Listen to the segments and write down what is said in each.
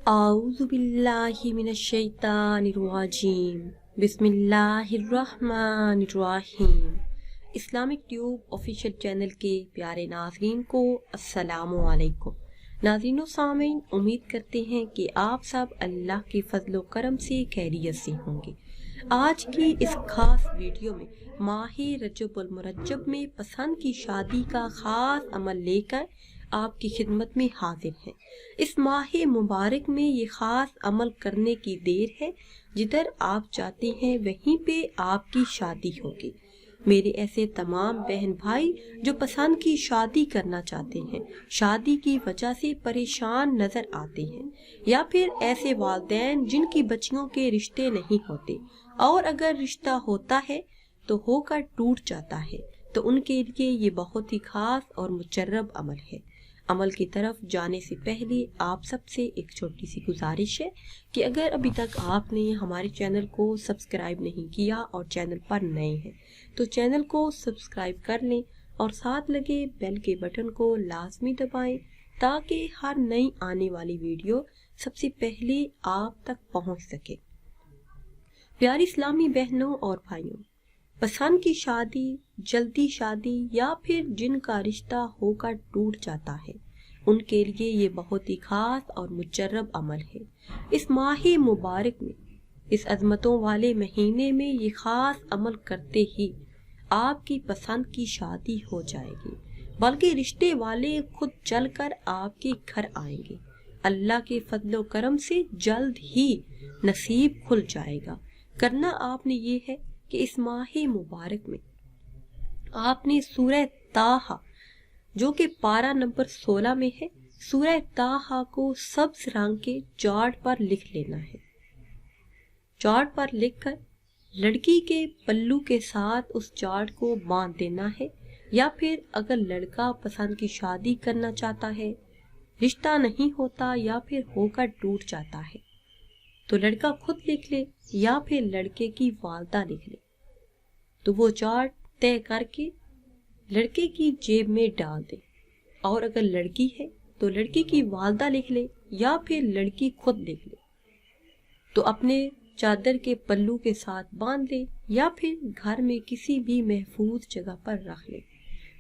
اعوذ باللہ من الشیطان الرجیم بسم اللہ الرحمن الرحیم۔ اسلامک ٹیوب آفیشیل چینل کے پیارے ناظرین کو السلام علیکم۔ ناظرین و سامعین، امید کرتے ہیں کہ آپ سب اللہ کے فضل و کرم سے خیریت سے ہوں گے۔ آج کی اس خاص ویڈیو میں ماہ رجب المرجب میں پسند کی شادی کا خاص عمل لے کر آپ کی خدمت میں حاضر ہیں۔ اس ماہ مبارک میں یہ خاص عمل کرنے کی دیر ہے، جدھر آپ چاہتے ہیں وہیں پہ آپ کی شادی ہوگی۔ میرے ایسے تمام بہن بھائی جو پسند کی شادی کرنا چاہتے ہیں، شادی کی وجہ سے پریشان نظر آتے ہیں، یا پھر ایسے والدین جن کی بچیوں کے رشتے نہیں ہوتے، اور اگر رشتہ ہوتا ہے تو ہو کر ٹوٹ جاتا ہے، تو ان کے لیے یہ بہت ہی خاص اور مجرب عمل ہے۔ عمل کی طرف جانے سے پہلے آپ سب سے ایک چھوٹی سی گزارش ہے کہ اگر ابھی تک آپ نے ہمارے چینل کو سبسکرائب نہیں کیا اور چینل پر نئے ہیں تو چینل کو سبسکرائب کر لیں اور ساتھ لگے بیل کے بٹن کو لازمی دبائیں تاکہ ہر نئی آنے والی ویڈیو سب سے پہلے آپ تک پہنچ سکے۔ پیاری اسلامی بہنوں اور بھائیوں، پسند کی شادی، جلدی شادی یا پھر جن کا رشتہ ہو کر ٹوٹ جاتا ہے، ان کے لیے یہ بہت ہی خاص اور مجرب عمل ہے۔ اس ماہ مبارک میں، اس عظمتوں والے مہینے میں یہ خاص عمل کرتے ہی آپ کی پسند کی شادی ہو جائے گی، بلکہ رشتے والے خود چل کر آپ کے گھر آئیں گے۔ اللہ کے فضل و کرم سے جلد ہی نصیب کھل جائے گا۔ کرنا آپ نے یہ ہے کہ اس ماہ مبارک میں آپ نے سورہ طٰہٰ، جو کہ پارہ نمبر 16 میں ہے، سورہ طٰہٰ کو سبز رنگ کے چارٹ پر لکھ لینا ہے۔ چارٹ پر لکھ کر لڑکی کے پلو کے ساتھ اس چارٹ کو باندھ دینا ہے، یا پھر اگر لڑکا پسند کی شادی کرنا چاہتا ہے، رشتہ نہیں ہوتا یا پھر ہو کر ٹوٹ جاتا ہے، تو لڑکا خود لکھ لے یا پھر لڑکے کی والدہ لکھ لے، تو وہ چارٹ طے کر کے لڑکے کی جیب میں ڈال دے، اور اگر لڑکی ہے تو لڑکی کی والدہ لکھ لے یا پھر لڑکی خود لکھ لے، تو اپنے چادر کے پلو کے ساتھ باندھ لے یا پھر گھر میں کسی بھی محفوظ جگہ پر رکھ لے،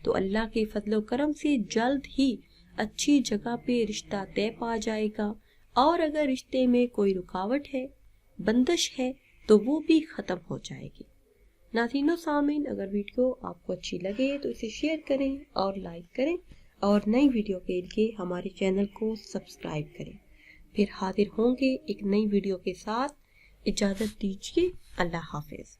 تو اللہ کے فضل و کرم سے جلد ہی اچھی جگہ پہ رشتہ طے پا جائے گا، اور اگر رشتے میں کوئی رکاوٹ ہے، بندش ہے، تو وہ بھی ختم ہو جائے گی۔ ناظرین و سامعین، اگر ویڈیو آپ کو اچھی لگے تو اسے شیئر کریں اور لائک کریں، اور نئی ویڈیو کے لیے ہمارے چینل کو سبسکرائب کریں۔ پھر حاضر ہوں گے ایک نئی ویڈیو کے ساتھ۔ اجازت دیجیے، اللہ حافظ۔